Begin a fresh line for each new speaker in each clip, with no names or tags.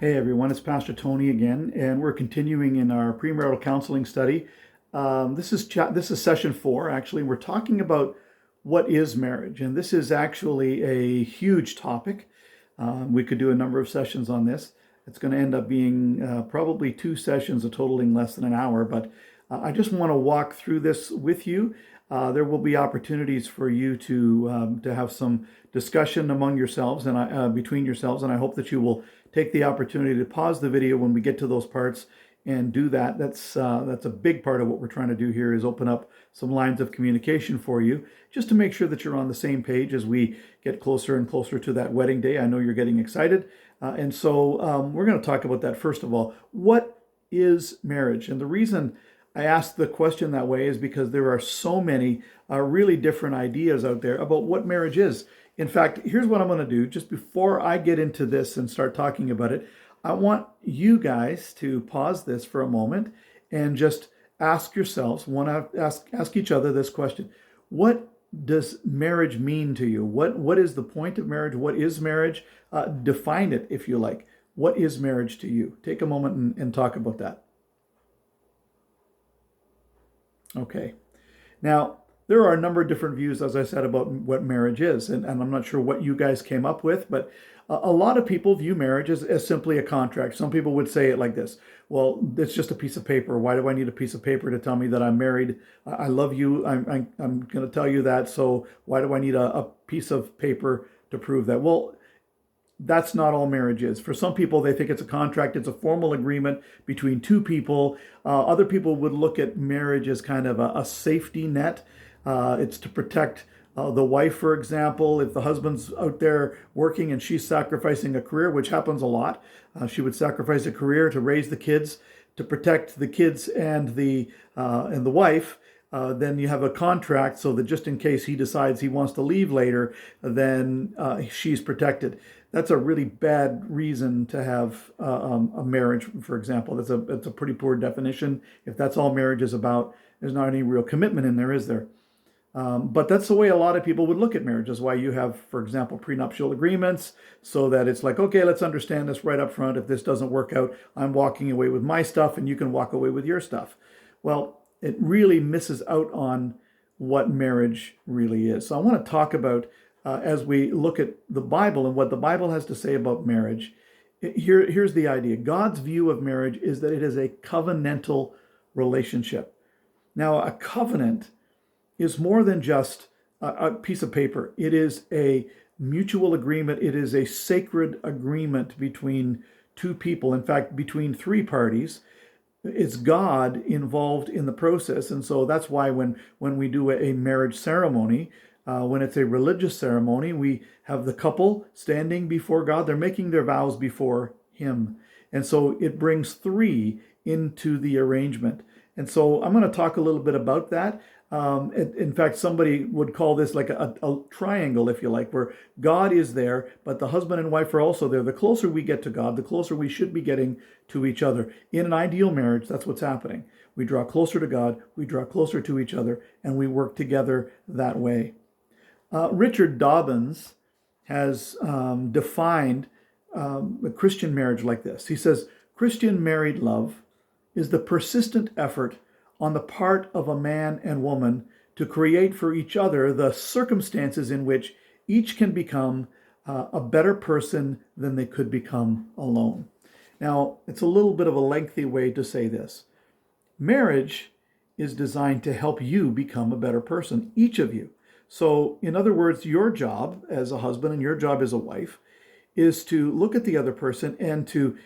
Hey everyone, it's Pastor Tony again, and we're continuing in our premarital counseling study. This is session 4. Actually, we're talking about what is marriage, and this is actually a huge topic. We could do a number of sessions on this. It's going to end up being probably 2 sessions, totaling less than an hour. But I just want to walk through this with you. There will be opportunities for you to have some discussion among yourselves and between yourselves, and I hope that you will take the opportunity to pause the video when we get to those parts and do that. That's a big part of what we're trying to do here, is open up some lines of communication for you, just to make sure that you're on the same page as we get closer and closer to that wedding day. I know you're getting excited, and so we're going to talk about that. First of all, what is marriage? And the reason I asked the question that way is because there are so many really different ideas out there about what marriage is. In fact, here's what I'm going to do. Just before I get into this and start talking about it, I want you guys to pause this for a moment and just ask yourselves, ask each other this question. What does marriage mean to you? What is the point of marriage? What is marriage? Define it if you like. What is marriage to you? Take a moment and talk about that. Okay. Now, there are a number of different views, as I said, about what marriage is, and I'm not sure what you guys came up with, but a lot of people view marriage as simply a contract. Some people would say it like this: well, it's just a piece of paper. Why do I need a piece of paper to tell me that I'm married? I love you. I'm going to tell you that, so why do I need a piece of paper to prove that? Well, that's not all marriage is. For some people, they think it's a contract. It's a formal agreement between two people. Other people would look at marriage as kind of a safety net. It's to protect the wife, for example. If the husband's out there working and she's sacrificing a career, which happens a lot, she would sacrifice a career to raise the kids, to protect the kids and the wife. Then you have a contract so that just in case he decides he wants to leave later, then she's protected. That's a really bad reason to have a marriage, for example. That's a pretty poor definition. If that's all marriage is about, there's not any real commitment in there, is there? But that's the way a lot of people would look at marriage. That's why you have, for example, prenuptial agreements, so that it's like, okay, let's understand this right up front. If this doesn't work out, I'm walking away with my stuff and you can walk away with your stuff. Well, it really misses out on what marriage really is. So I want to talk about, as we look at the Bible and what the Bible has to say about marriage, here's the idea. God's view of marriage is that it is a covenantal relationship. Now, a covenant is more than just a piece of paper. It is a mutual agreement. It is a sacred agreement between two people. In fact, between three parties. It's God involved in the process. And so that's why when we do a marriage ceremony, when it's a religious ceremony, we have the couple standing before God. They're making their vows before Him. And so it brings three into the arrangement. And so I'm going to talk a little bit about that. In fact, somebody would call this like a triangle, if you like, where God is there, but the husband and wife are also there. The closer we get to God, the closer we should be getting to each other. In an ideal marriage, that's what's happening. We draw closer to God, we draw closer to each other, and we work together that way. Richard Dobbins has defined a Christian marriage like this. He says, Christian married love is the persistent effort on the part of a man and woman to create for each other the circumstances in which each can become a better person than they could become alone. Now, it's a little bit of a lengthy way to say this. Marriage is designed to help you become a better person, each of you. So, in other words, your job as a husband and your job as a wife is to look at the other person and to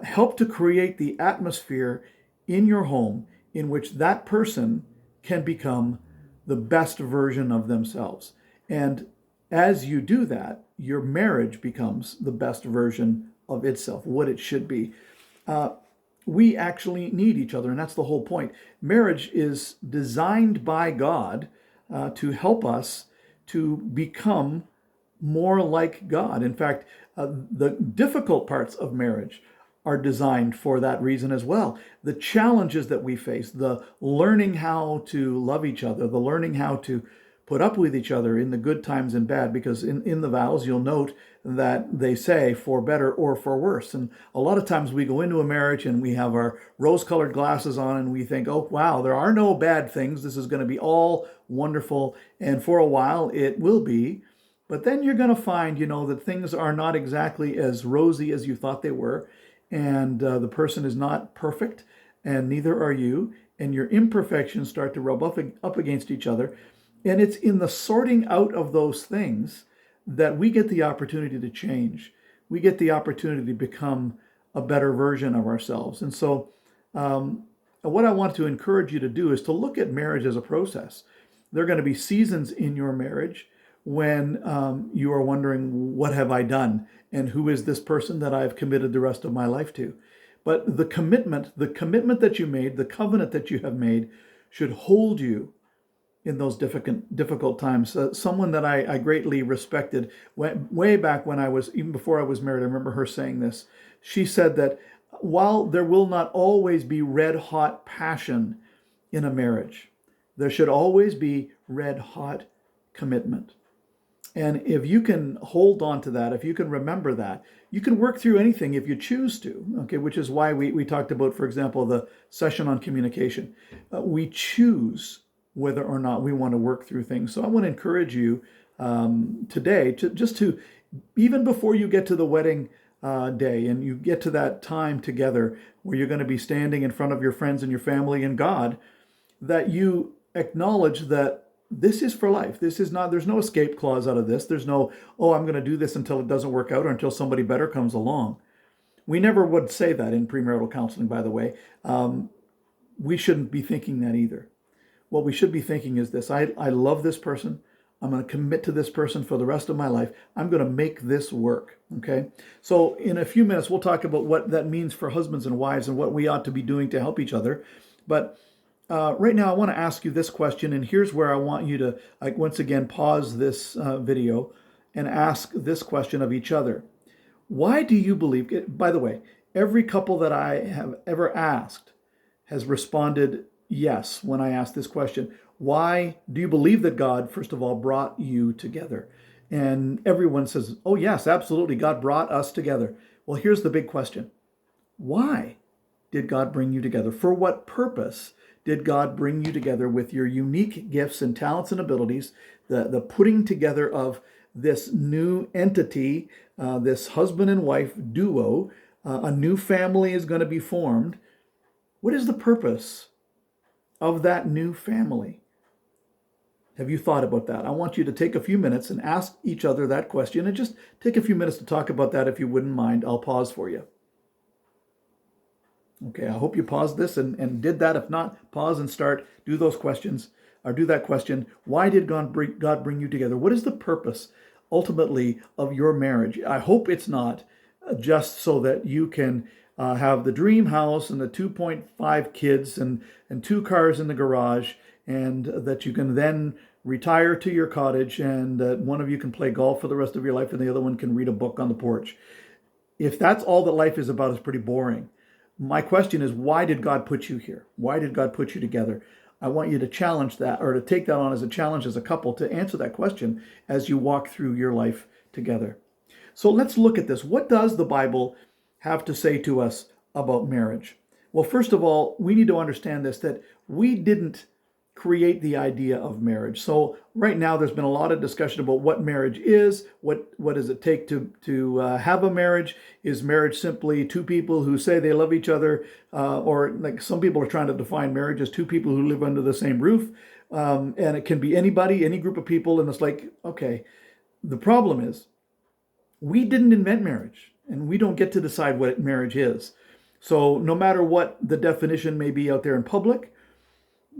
help to create the atmosphere in your home in which that person can become the best version of themselves. And as you do that, your marriage becomes the best version of itself, what it should be. We actually need each other, and that's the whole point. Marriage is designed by God to help us to become more like God. In fact, the difficult parts of marriage are designed for that reason as well. The challenges that we face, the learning how to love each other, the learning how to put up with each other in the good times and bad, because in the vows, you'll note that they say for better or for worse. And a lot of times we go into a marriage and we have our rose-colored glasses on and we think, oh, wow, there are no bad things. This is going to be all wonderful. And for a while it will be. But then you're going to find, that things are not exactly as rosy as you thought they were. And the person is not perfect, and neither are you. And your imperfections start to rub up against each other. And it's in the sorting out of those things that we get the opportunity to change. We get the opportunity to become a better version of ourselves. And so, what I want to encourage you to do is to look at marriage as a process. There are going to be seasons in your marriage when you are wondering, what have I done? And who is this person that I've committed the rest of my life to? But the commitment that you made, the covenant that you have made, should hold you in those difficult times. Someone that I greatly respected way back when even before I was married, I remember her saying this. She said that while there will not always be red hot passion in a marriage, there should always be red hot commitment. And if you can hold on to that, if you can remember that, you can work through anything if you choose to, okay, which is why we talked about, for example, the session on communication. We choose whether or not we want to work through things. So I want to encourage you today to, even before you get to the wedding day and you get to that time together where you're going to be standing in front of your friends and your family and God, that you acknowledge that this is for life. This is not, there's no escape clause out of this. There's no, oh, I'm going to do this until it doesn't work out or until somebody better comes along. We never would say that in premarital counseling, by the way. We shouldn't be thinking that either. What we should be thinking is this: I love this person. I'm going to commit to this person for the rest of my life. I'm going to make this work. Okay. So in a few minutes, we'll talk about what that means for husbands and wives and what we ought to be doing to help each other. But right now, I want to ask you this question, and here's where I want you to, once again, pause this video and ask this question of each other. Why do you believe, by the way, every couple that I have ever asked has responded yes when I asked this question. Why do you believe that God, first of all, brought you together? And everyone says, oh, yes, absolutely. God brought us together. Well, here's the big question. Why did God bring you together? For what purpose did God bring you together with your unique gifts and talents and abilities, the putting together of this new entity, this husband and wife duo? A new family is going to be formed. What is the purpose of that new family? Have you thought about that? I want you to take a few minutes and ask each other that question, and just take a few minutes to talk about that if you wouldn't mind. I'll pause for you. Okay, I hope you paused this and did that. If not, pause and start. Do those questions, or do that question. Why did God bring you together? What is the purpose, ultimately, of your marriage? I hope it's not just so that you can have the dream house and the 2.5 kids and 2 cars in the garage, and that you can then retire to your cottage and one of you can play golf for the rest of your life and the other one can read a book on the porch. If that's all that life is about, it's pretty boring. My question is, why did God put you here? Why did God put you together? I want you to challenge that, or to take that on as a challenge as a couple, to answer that question as you walk through your life together. So let's look at this. What does the Bible have to say to us about marriage? Well, first of all, we need to understand this, that we didn't create the idea of marriage. So right now there's been a lot of discussion about what marriage is, what does it take to have a marriage? Is marriage simply 2 people who say they love each other? Or like some people are trying to define marriage as 2 people who live under the same roof. And it can be anybody, any group of people. And it's like, okay, the problem is we didn't invent marriage and we don't get to decide what marriage is. So no matter what the definition may be out there in public,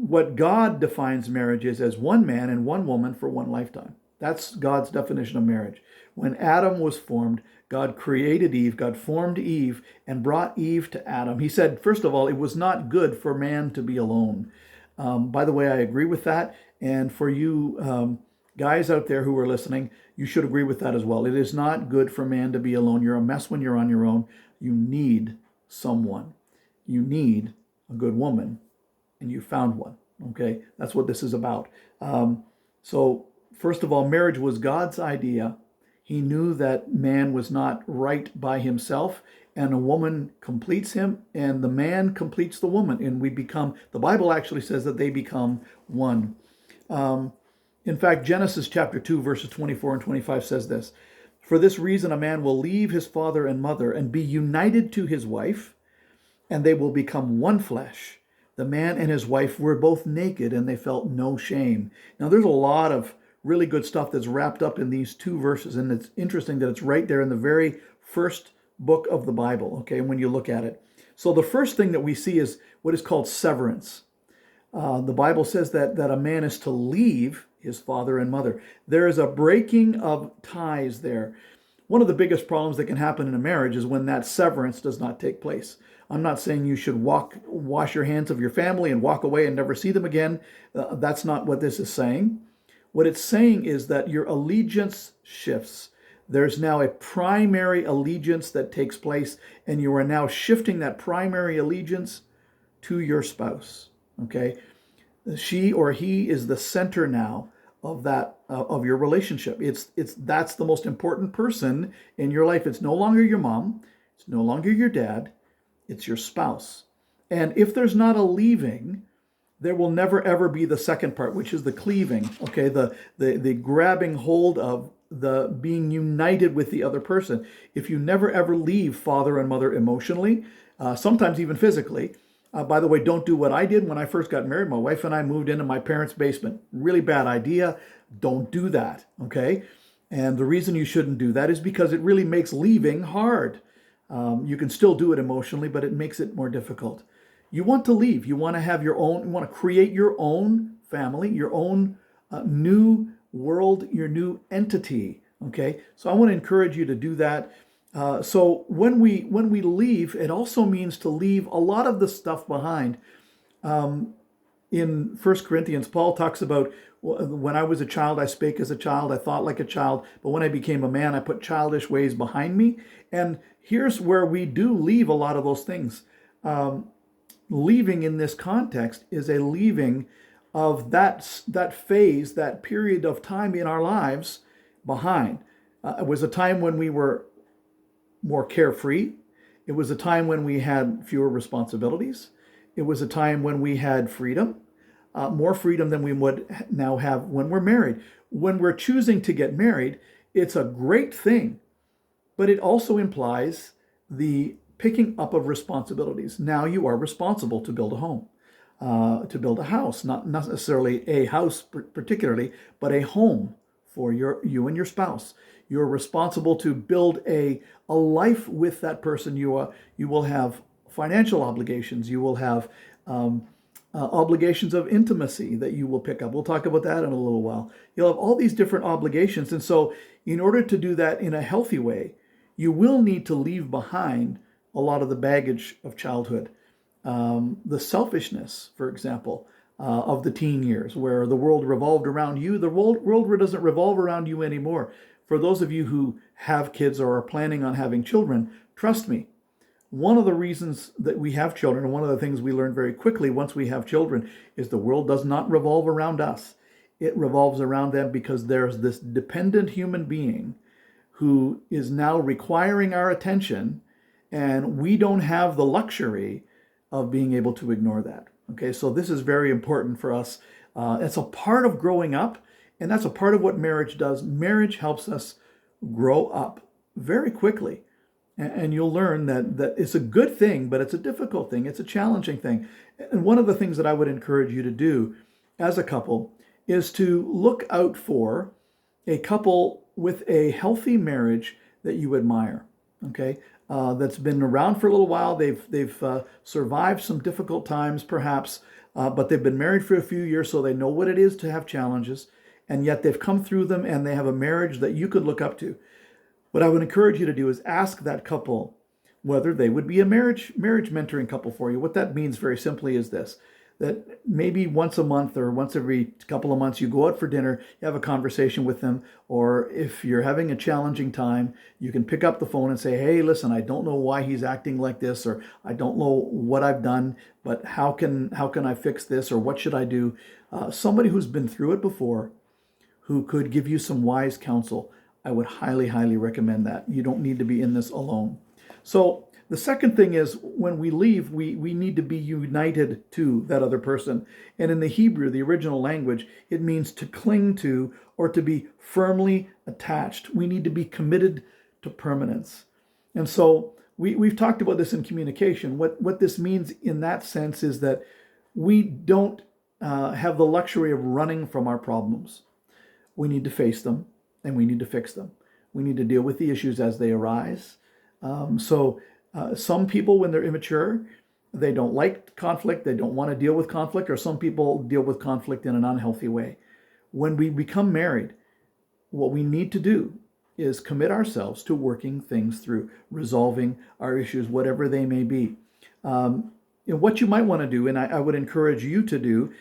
what God defines marriage is as one man and one woman for one lifetime. That's God's definition of marriage. When Adam was formed, God created Eve, God formed Eve and brought Eve to Adam. He said, first of all, it was not good for man to be alone. By the way, I agree with that. And for you guys out there who are listening, you should agree with that as well. It is not good for man to be alone. You're a mess when you're on your own. You need someone. You need a good woman. And you found one. Okay, that's what this is about. So first of all, marriage was God's idea. He knew that man was not right by himself, and a woman completes him, and the man completes the woman, and we become, the Bible actually says that they become one. Um, in fact, Genesis chapter 2, verses 24 and 25 says this: For this reason, a man will leave his father and mother and be united to his wife, and they will become one flesh. The man and his wife were both naked, and they felt no shame. Now, there's a lot of really good stuff that's wrapped up in these two verses, and it's interesting that it's right there in the very first book of the Bible, okay, when you look at it. So the first thing that we see is what is called severance. The Bible says that a man is to leave his father and mother. There is a breaking of ties there. One of the biggest problems that can happen in a marriage is when that severance does not take place. I'm not saying you should wash your hands of your family and walk away and never see them again. That's not what this is saying. What it's saying is that your allegiance shifts. There's now a primary allegiance that takes place, and you are now shifting that primary allegiance to your spouse. Okay? She or he is the center now of that of your relationship. That's the most important person in your life. It's no longer your mom, it's no longer your dad, it's your spouse. And if there's not a leaving, there will never ever be the second part, which is the cleaving, okay, the grabbing hold of the being united with the other person. If you never ever leave father and mother emotionally, sometimes even physically. By the way, don't do what I did when I first got married. My wife and I moved into my parents' basement. Really bad idea. Don't do that, okay? And the reason you shouldn't do that is because it really makes leaving hard. You can still do it emotionally, but it makes it more difficult. You want to leave. You want to have your own, you want to create your own family, your own new world, your new entity, okay? So I want to encourage you to do that. So when we leave, it also means to leave a lot of the stuff behind. In 1 Corinthians, Paul talks about, when I was a child, I spake as a child, I thought like a child, but when I became a man, I put childish ways behind me. And here's where we do leave a lot of those things. Leaving in this context is a leaving of that phase, that period of time in our lives behind. It was a time when we were more carefree. It was a time when we had fewer responsibilities. It was a time when we had freedom, more freedom than we would now have when we're married. When we're choosing to get married, it's a great thing, but it also implies the picking up of responsibilities. Now you are responsible to build a home, to build a house, not necessarily a house particularly, but a home for you and your spouse. You're responsible to build a life with that person. You will have financial obligations. You will have obligations of intimacy that you will pick up. We'll talk about that in a little while. You'll have all these different obligations. And so in order to do that in a healthy way, you will need to leave behind a lot of the baggage of childhood. The selfishness, for example, of the teen years, where the world revolved around you. The world doesn't revolve around you anymore. For those of you who have kids or are planning on having children, trust me, one of the reasons that we have children, and one of the things we learn very quickly once we have children, is the world does not revolve around us. It revolves around them because there's this dependent human being who is now requiring our attention, and we don't have the luxury of being able to ignore that. Okay, so this is very important for us. It's a part of growing up, and that's a part of what marriage does. Marriage helps us grow up very quickly. And you'll learn that it's a good thing, but it's a difficult thing. It's a challenging thing. And one of the things that I would encourage you to do as a couple is to look out for a couple with a healthy marriage that you admire, okay? That's been around for a little while. They've survived some difficult times, perhaps, but they've been married for a few years, so they know what it is to have challenges, and yet they've come through them, and they have a marriage that you could look up to. What I would encourage you to do is ask that couple whether they would be a marriage mentoring couple for you. What that means very simply is this, that maybe once a month or once every couple of months you go out for dinner, you have a conversation with them, or if you're having a challenging time, you can pick up the phone and say, hey, listen, I don't know why he's acting like this, or I don't know what I've done, but how can I fix this, or what should I do? Somebody who's been through it before, who could give you some wise counsel. I would highly, highly recommend that. You don't need to be in this alone. So the second thing is when we leave, we need to be united to that other person. And in the Hebrew, the original language, it means to cling to or to be firmly attached. We need to be committed to permanence. And so we've talked about this in communication. What this means in that sense is that we don't have the luxury of running from our problems. We need to face them and we need to fix them. We need to deal with the issues as they arise. Some people, when they're immature, they don't like conflict. They don't want to deal with conflict, or some people deal with conflict in an unhealthy way. When we become married, what we need to do is commit ourselves to working things through, resolving our issues, whatever they may be. And what you might want to do, and I would encourage you to do,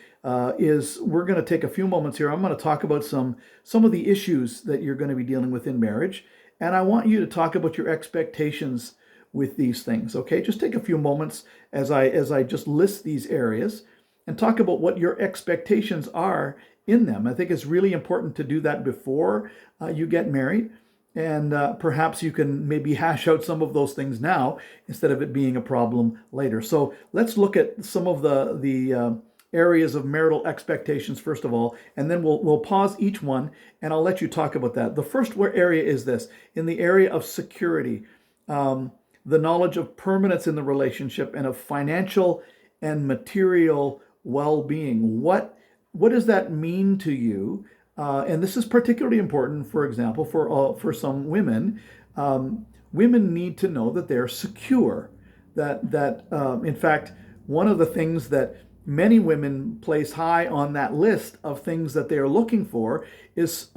is we're going to take a few moments here. I'm going to talk about some of the issues that you're going to be dealing with in marriage. And I want you to talk about your expectations with these things, okay? Just take a few moments as I just list these areas and talk about what your expectations are in them. I think it's really important to do that before you get married. And perhaps you can maybe hash out some of those things now instead of it being a problem later. So let's look at some of the areas of marital expectations first of all, and then we'll pause each one and I'll let you talk about that. The first area is this: in the area of security, the knowledge of permanence in the relationship and of financial and material well-being. What does that mean to you? And this is particularly important, for example, for some women. Women need to know that they're secure. That in fact, one of the things that many women place high on that list of things that they are looking for is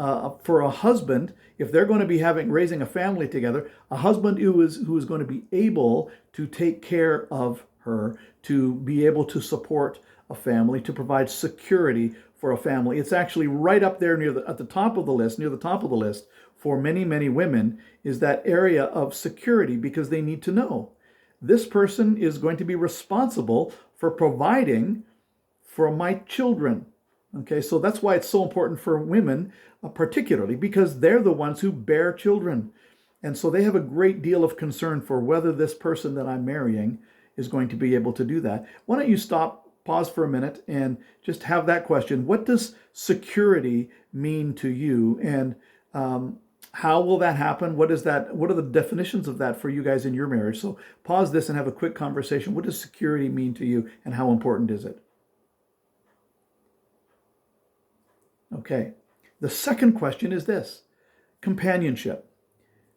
for a husband, if they're going to be raising a family together, a husband who is going to be able to take care of her, to be able to support a family, to provide security for a family. It's actually right up there at the top of the list for many, many women, is that area of security, because they need to know this person is going to be responsible for providing for my children. Okay, so that's why it's so important for women, particularly because they're the ones who bear children. And so they have a great deal of concern for whether this person that I'm marrying is going to be able to do that. Why don't you pause for a minute and just have that question. What does security mean to you? And how will that happen? What are the definitions of that for you guys in your marriage? So pause this and have a quick conversation. What does security mean to you and how important is it? Okay. The second question is this: companionship.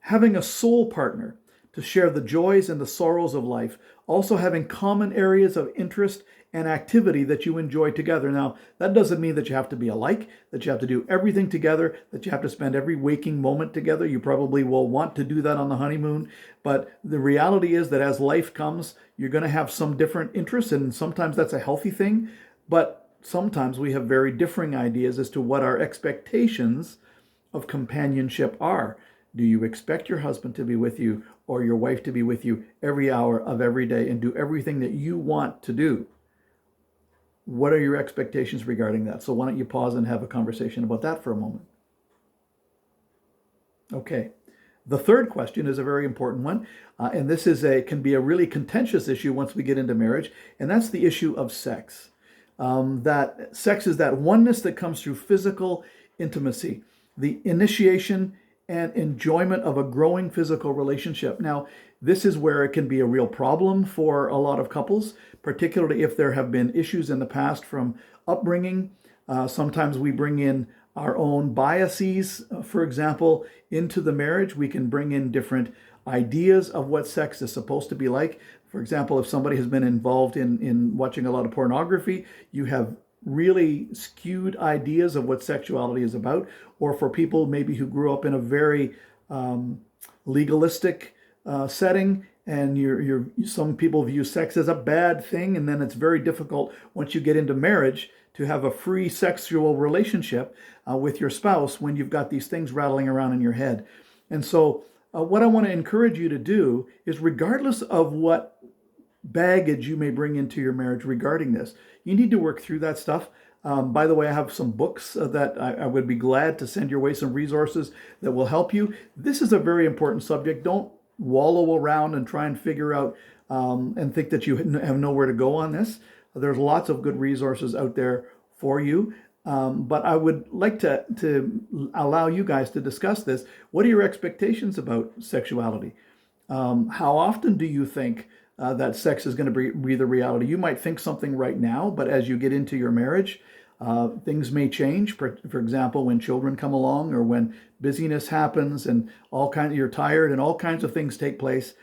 Having a soul partner to share the joys and the sorrows of life, also having common areas of interest and activity that you enjoy together. Now, that doesn't mean that you have to be alike, that you have to do everything together, that you have to spend every waking moment together. You probably will want to do that on the honeymoon, but the reality is that as life comes, you're going to have some different interests, and sometimes that's a healthy thing, but sometimes we have very differing ideas as to what our expectations of companionship are. Do you expect your husband to be with you or your wife to be with you every hour of every day and do everything that you want to do? What are your expectations regarding that? So why don't you pause and have a conversation about that for a moment? Okay. The third question is a very important one, and this can be a really contentious issue once we get into marriage, and that's the issue of sex. That sex is that oneness that comes through physical intimacy, the initiation and enjoyment of a growing physical relationship. Now, this is where it can be a real problem for a lot of couples, particularly if there have been issues in the past from upbringing. Sometimes we bring in our own biases, for example, into the marriage. We can bring in different ideas of what sex is supposed to be like. For example, if somebody has been involved in watching a lot of pornography, you have really skewed ideas of what sexuality is about. Or for people maybe who grew up in a very legalistic setting, and some people view sex as a bad thing, and then it's very difficult once you get into marriage to have a free sexual relationship with your spouse when you've got these things rattling around in your head. And so what I want to encourage you to do is, regardless of what baggage you may bring into your marriage regarding this, you need to work through that stuff. By the way, I have some books that I would be glad to send your way, some resources that will help you. This is a very important subject. Don't wallow around and try and figure out and think that you have nowhere to go on this. There's lots of good resources out there for you. But I would like to allow you guys to discuss this. What are your expectations about sexuality? How often do you think that sex is going to be the reality? You might think something right now, but as you get into your marriage, things may change. For example, when children come along, or when busyness happens, and you're tired, and all kinds of things take place.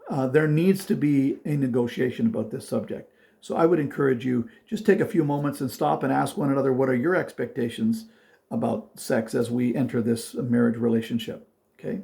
There needs to be a negotiation about this subject. So I would encourage you, just take a few moments and stop and ask one another, what are your expectations about sex as we enter this marriage relationship? Okay.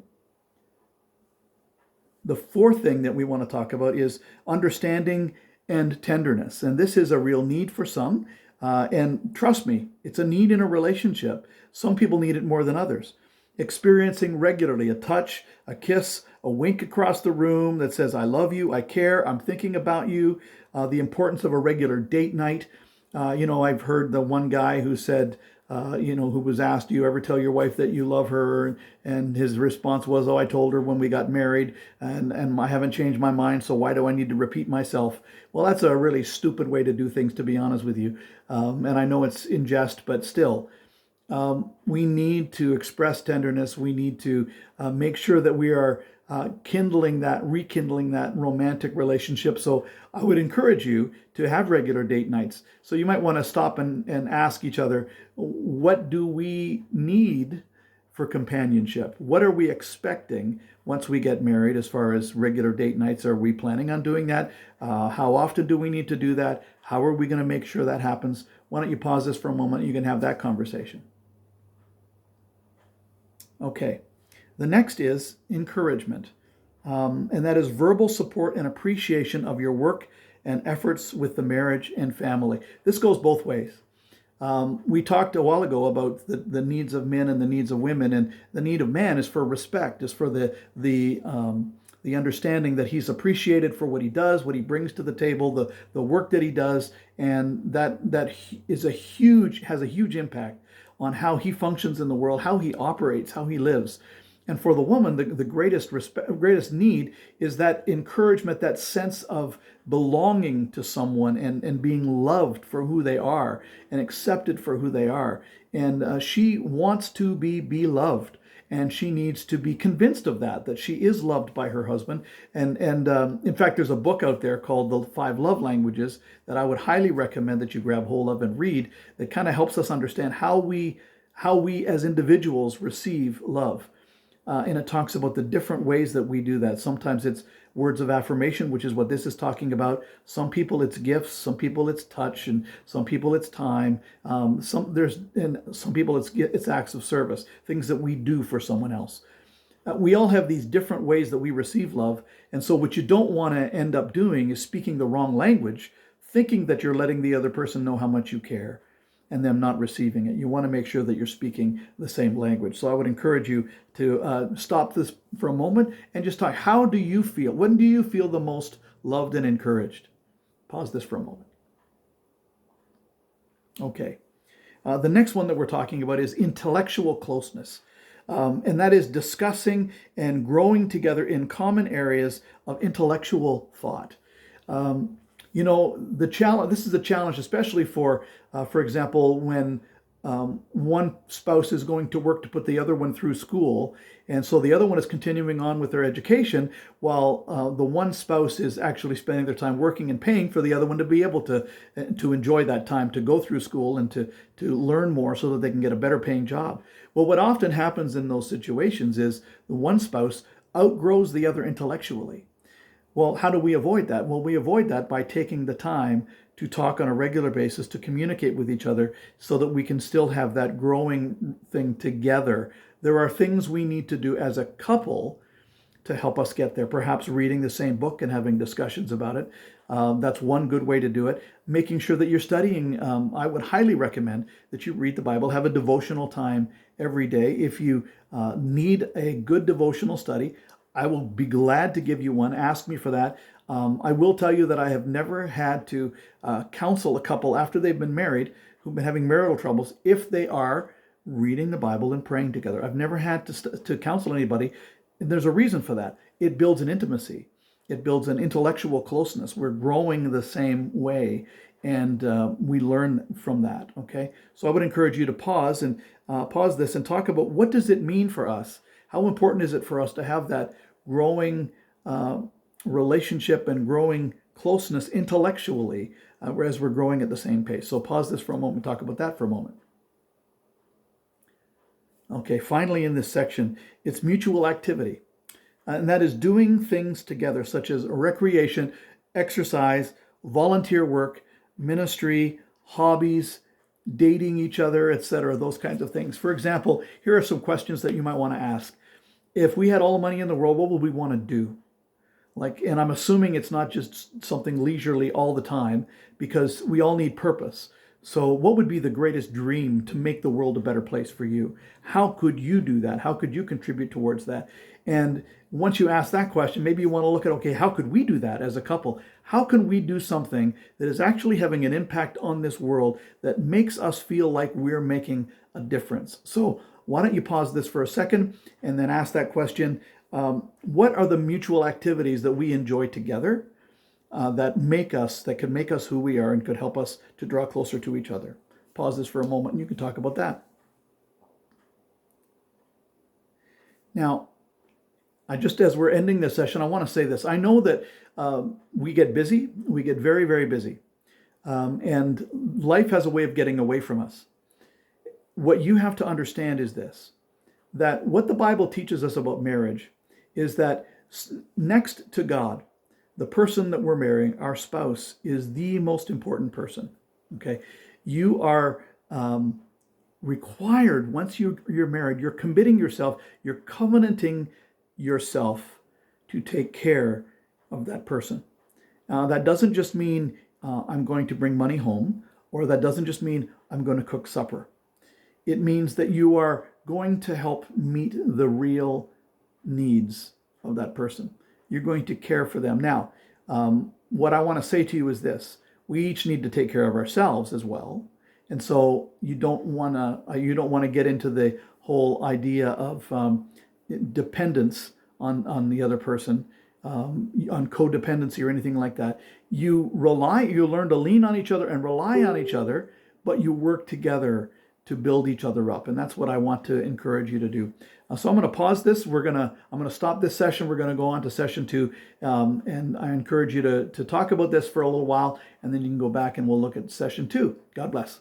The fourth thing that we want to talk about is understanding and tenderness. And this is a real need for some. And trust me, it's a need in a relationship. Some people need it more than others. Experiencing regularly a touch, a kiss, a wink across the room that says, I love you, I care, I'm thinking about you, the importance of a regular date night. I've heard the one guy who said, who was asked, do you ever tell your wife that you love her? And his response was, oh, I told her when we got married, and I haven't changed my mind, so why do I need to repeat myself? Well, that's a really stupid way to do things, to be honest with you. And I know it's in jest, but still. We need to express tenderness. We need to make sure that we are rekindling that romantic relationship. So I would encourage you to have regular date nights. So you might want to stop and ask each other, what do we need for companionship? What are we expecting once we get married as far as regular date nights? Are we planning on doing that? How often do we need to do that? How are we going to make sure that happens? Why don't you pause this for a moment? You can have that conversation. Okay, the next is encouragement, and that is verbal support and appreciation of your work and efforts with the marriage and family. This goes both ways. We talked a while ago about the needs of men and the needs of women, and the need of man is for respect, is for the understanding that he's appreciated for what he does, what he brings to the table, the work that he does, and that has a huge impact on how he functions in the world, how he operates, how he lives. And for the woman, the greatest need is that encouragement, that sense of belonging to someone and being loved for who they are and accepted for who they are. And she wants to be beloved. And she needs to be convinced of that she is loved by her husband. And in fact, there's a book out there called The 5 Love Languages that I would highly recommend that you grab hold of and read, that kind of helps us understand how we as individuals receive love. And it talks about the different ways that we do that. Sometimes it's words of affirmation, which is what this is talking about. Some people it's gifts, some people it's touch, and some people it's time. Some people it's acts of service, things that we do for someone else. We all have these different ways that we receive love, and so what you don't want to end up doing is speaking the wrong language, thinking that you're letting the other person know how much you care, and them not receiving it. You want to make sure that you're speaking the same language. So I would encourage you to stop this for a moment and just talk. How do you feel? When do you feel the most loved and encouraged? Pause this for a moment. Okay. The next one that we're talking about is intellectual closeness. And that is discussing and growing together in common areas of intellectual thought. The challenge. This is a challenge, especially for example, when one spouse is going to work to put the other one through school, and so the other one is continuing on with their education, while the one spouse is actually spending their time working and paying for the other one to be able to enjoy that time to go through school and to learn more so that they can get a better paying job. Well, what often happens in those situations is the one spouse outgrows the other intellectually. Well, how do we avoid that? Well, we avoid that by taking the time to talk on a regular basis, to communicate with each other so that we can still have that growing thing together. There are things we need to do as a couple to help us get there. Perhaps reading the same book and having discussions about it. That's one good way to do it. Making sure that you're studying. I would highly recommend that you read the Bible, have a devotional time every day. If you need a good devotional study, I will be glad to give you one. Ask me for that. I will tell you that I have never had to counsel a couple after they've been married who've been having marital troubles if they are reading the Bible and praying together. I've never had to counsel anybody, and there's a reason for that. It builds an intimacy. It builds an intellectual closeness. We're growing the same way, and we learn from that. Okay, so I would encourage you to pause this and talk about, what does it mean for us? How important is it for us to have that growing relationship and growing closeness intellectually as we're growing at the same pace? So pause this for a moment, talk about that for a moment. Okay, finally in this section, it's mutual activity. And that is doing things together, such as recreation, exercise, volunteer work, ministry, hobbies, dating each other, etc., those kinds of things. For example, here are some questions that you might want to ask. If we had all the money in the world, what would we want to do? And I'm assuming it's not just something leisurely all the time, because we all need purpose. So what would be the greatest dream to make the world a better place for you? How could you do that? How could you contribute towards that? And once you ask that question, maybe you want to look at, okay, how could we do that as a couple? How can we do something that is actually having an impact on this world that makes us feel like we're making a difference? So why don't you pause this for a second and then ask that question. What are the mutual activities that we enjoy together that can make us who we are and could help us to draw closer to each other? Pause this for a moment and you can talk about that. Now, as we're ending this session, I want to say this. I know that we get busy. We get very, very busy. And life has a way of getting away from us. What you have to understand is this, that what the Bible teaches us about marriage is that next to God, the person that we're marrying, our spouse, is the most important person. Okay? You are required, once you're married, you're committing yourself, you're covenanting yourself to take care of that person. That doesn't just mean I'm going to bring money home, or that doesn't just mean I'm going to cook supper. It means that you are going to help meet the real needs of that person. You're going to care for them. Now, what I want to say to you is this: we each need to take care of ourselves as well. And so you don't want to get into the whole idea of dependence on the other person, on codependency or anything like that. You learn to lean on each other and rely on each other, but you work together to build each other up. And that's what I want to encourage you to do. So I'm going to pause this. I'm going to stop this session. We're going to go on to session 2. And I encourage you to talk about this for a little while, and then you can go back and we'll look at session 2. God bless.